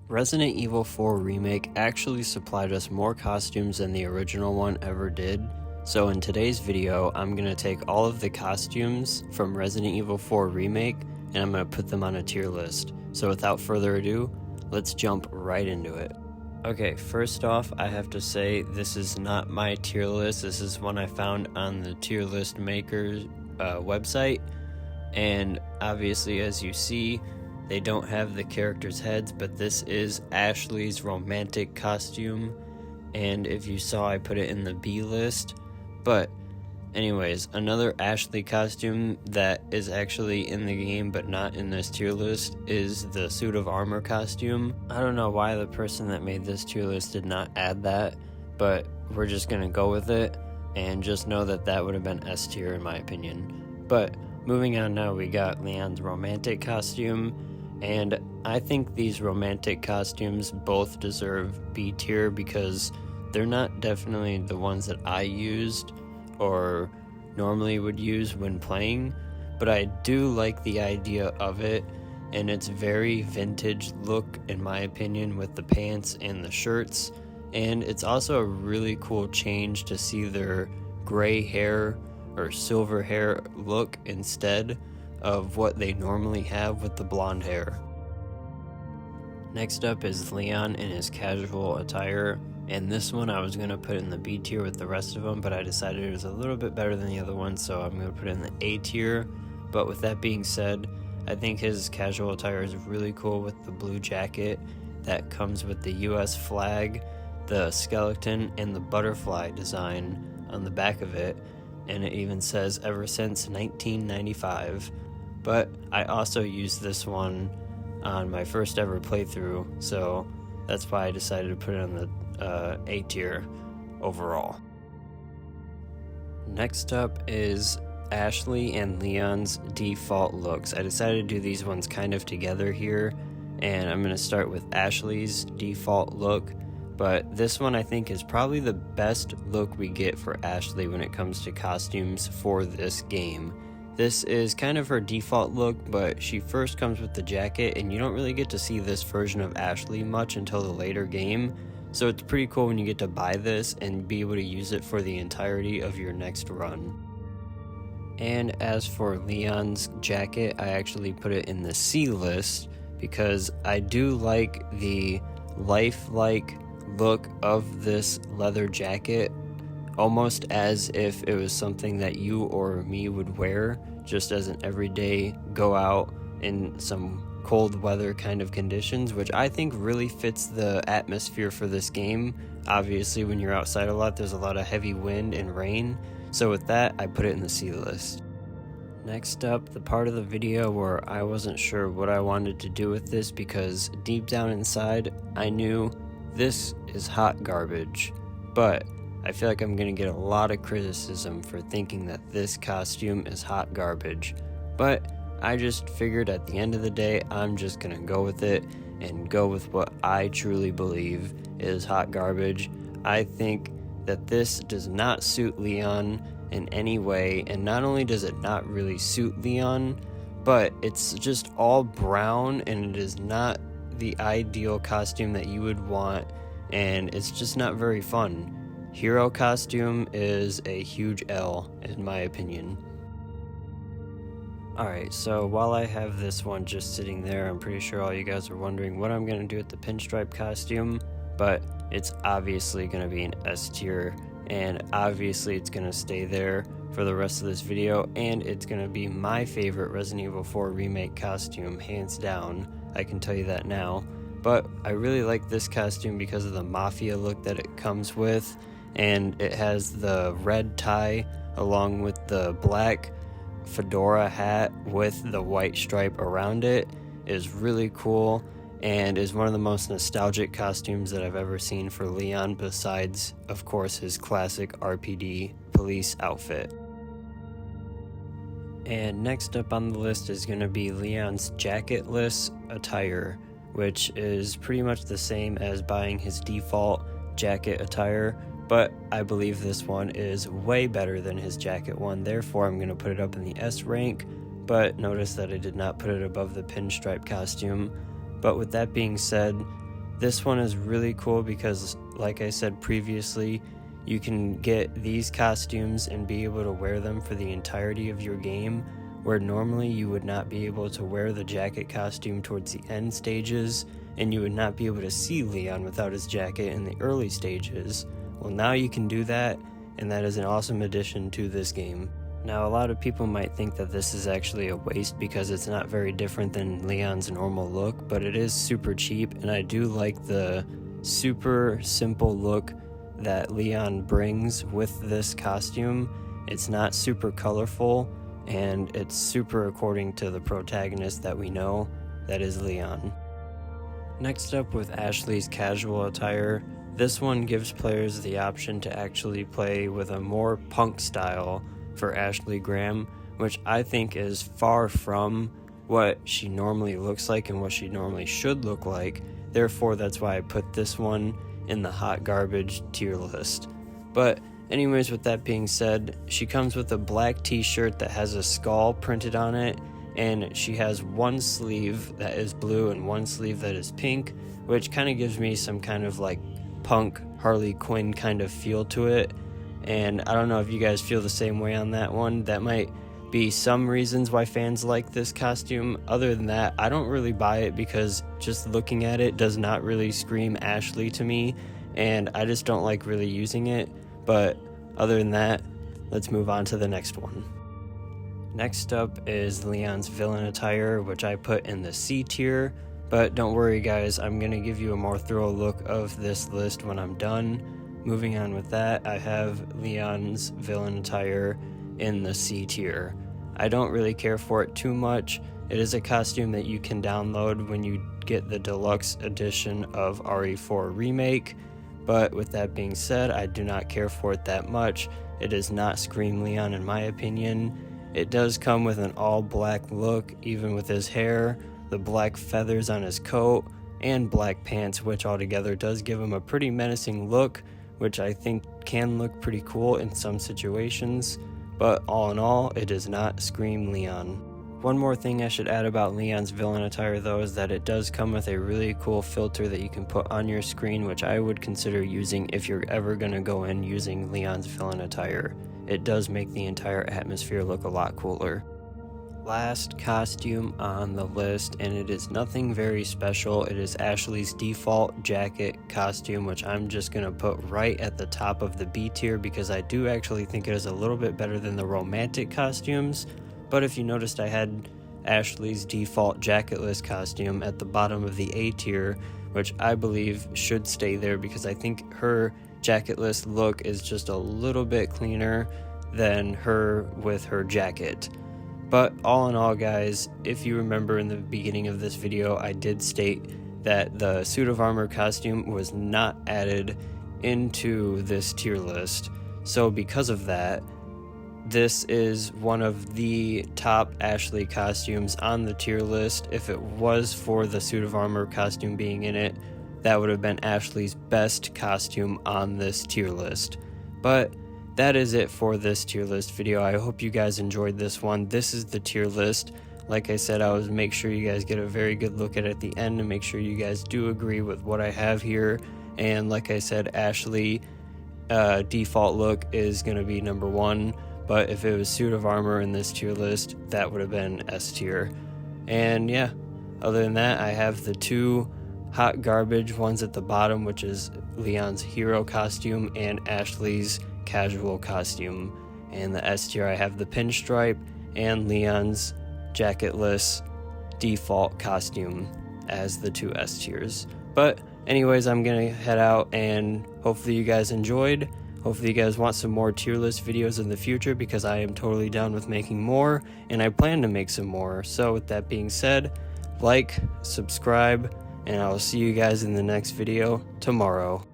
Resident Evil 4 Remake actually supplied us more costumes than the original one ever did, so in today's video I'm going to take all of the costumes from Resident Evil 4 Remake and I'm going to put them on a tier list. So without further ado, let's jump right into it. Okay, first off, I have to say this is not my tier list. This is one I found on the tier list maker's website, and obviously as you see, they don't have the characters' heads, but this is Ashley's romantic costume, and if you saw, I put it in the B list. But anyways, another Ashley costume that is actually in the game but not in this tier list is the suit of armor costume. I don't know why the person that made this tier list did not add that, but we're just gonna go with it and just know that that would have been S tier in my opinion. But moving on now, we got Leon's romantic costume, and I think these romantic costumes both deserve B tier because they're not definitely the ones that I used or normally would use when playing, but I do like the idea of it, and it's very vintage look in my opinion with the pants and the shirts, and it's also a really cool change to see their gray hair or silver hair look instead of what they normally have with the blonde hair. Next up is Leon in his casual attire, and this one I was going to put in the B tier with the rest of them, but I decided it was a little bit better than the other one, so I'm going to put it in the A tier. But with that being said, I think his casual attire is really cool with the blue jacket that comes with the US flag, the skeleton, and the butterfly design on the back of it, and it even says ever since 1995. But I also used this one on my first ever playthrough, so that's why I decided to put it on the A tier overall. Next up is Ashley and Leon's default looks. I decided to do these ones kind of together here, and I'm going to start with Ashley's default look. But this one I think is probably the best look we get for Ashley when it comes to costumes for this game. This is kind of her default look, but she first comes with the jacket, and you don't really get to see this version of Ashley much until the later game. So it's pretty cool when you get to buy this and be able to use it for the entirety of your next run. And as for Leon's jacket, I actually put it in the C list because I do like the lifelike look of this leather jacket, almost as if it was something that you or me would wear just as an everyday go out in some cold weather kind of conditions, which I think really fits the atmosphere for this game. Obviously when you're outside a lot, there's a lot of heavy wind and rain, so with that I put it in the C list. Next up, the part of the video where I wasn't sure what I wanted to do with this, because deep down inside I knew this is hot garbage, but I feel like I'm going to get a lot of criticism for thinking that this costume is hot garbage. But I just figured at the end of the day, I'm just going to go with it and go with what I truly believe is hot garbage. I think that this does not suit Leon in any way, and not only does it not really suit Leon, but it's just all brown and it is not the ideal costume that you would want, and it's just not very fun. Hero costume is a huge L in my opinion. Alright, so while I have this one just sitting there, I'm pretty sure all you guys are wondering what I'm going to do with the pinstripe costume, but it's obviously going to be an S tier, and obviously it's going to stay there for the rest of this video, and it's going to be my favorite Resident Evil 4 Remake costume, hands down. I can tell you that now. But I really like this costume because of the mafia look that it comes with, and it has the red tie along with the black fedora hat with the white stripe around it. Is really cool and is one of the most nostalgic costumes that I've ever seen for Leon, besides of course his classic RPD police outfit. And next up on the list is going to be Leon's jacketless attire, which is pretty much the same as buying his default jacket attire, but I believe this one is way better than his jacket one, therefore I'm going to put it up in the S rank, but notice that I did not put it above the pinstripe costume. But with that being said, This one is really cool because, like I said previously, you can get these costumes and be able to wear them for the entirety of your game, where normally you would not be able to wear the jacket costume towards the end stages, and you would not be able to see Leon without his jacket in the early stages. Well, now you can do that, and that is an awesome addition to this game. Now, a lot of people might think that this is actually a waste because it's not very different than Leon's normal look, but it is super cheap, and I do like the super simple look that Leon brings with this costume. It's not super colorful, and it's super according to the protagonist that we know, that is Leon. Next up, with Ashley's casual attire, this one gives players the option to actually play with a more punk style for Ashley Graham, which I think is far from what she normally looks like and what she normally should look like. Therefore, that's why I put this one in the hot garbage tier list. But anyways, with that being said, she comes with a black t-shirt that has a skull printed on it, and she has one sleeve that is blue and one sleeve that is pink, which kind of gives me some kind of like punk Harley Quinn kind of feel to it. And I don't know if you guys feel the same way on that one. That might be some reasons why fans like this costume. Other than that, I don't really buy it because just looking at it does not really scream Ashley to me, and I just don't like really using it. But other than that, let's move on to the next one. Next up is Leon's villain attire, which I put in the C tier, but don't worry guys, I'm going to give you a more thorough look of this list when I'm done. Moving on with that, I have Leon's villain attire in the C tier. I don't really care for it too much. It is a costume that you can download when you get the deluxe edition of RE4 Remake, but with that being said, I do not care for it that much. It does not scream Leon in my opinion. It does come with an all black look, even with his hair, the black feathers on his coat, and black pants, which altogether does give him a pretty menacing look, which I think can look pretty cool in some situations, but all in all, it does not scream Leon. One more thing I should add about Leon's villain attire though is that it does come with a really cool filter that you can put on your screen, which I would consider using if you're ever going to go in using Leon's villain attire. It does make the entire atmosphere look a lot cooler. Last costume on the list, and it is nothing very special. It is Ashley's default jacket costume, which I'm just going to put right at the top of the B tier because I do actually think it is a little bit better than the romantic costumes. But if you noticed, I had Ashley's default jacketless costume at the bottom of the A tier, which I believe should stay there because I think her jacketless look is just a little bit cleaner than her with her jacket. But all in all guys, if you remember in the beginning of this video, I did state that the suit of armor costume was not added into this tier list. So because of that, this is one of the top Ashley costumes on the tier list. If it was for the suit of armor costume being in it, that would have been Ashley's best costume on this tier list. But that is it for this tier list video. I hope you guys enjoyed this one. This is the tier list. Like I said, I was make sure you guys get a very good look at it at the end and make sure you guys do agree with what I have here. And like I said, Ashley default look is going to be number 1. But if it was suit of armor in this tier list, that would have been S tier. And yeah, other than that, I have the 2 hot garbage ones at the bottom, which is Leon's hero costume and Ashley's casual costume. And the S tier, I have the pinstripe and Leon's jacketless default costume as the 2 S tiers. But anyways, I'm gonna head out, and hopefully you guys enjoyed. Hopefully you guys want some more tier list videos in the future, because I am totally down with making more, and I plan to make some more. So with that being said, like, subscribe, and I will see you guys in the next video tomorrow.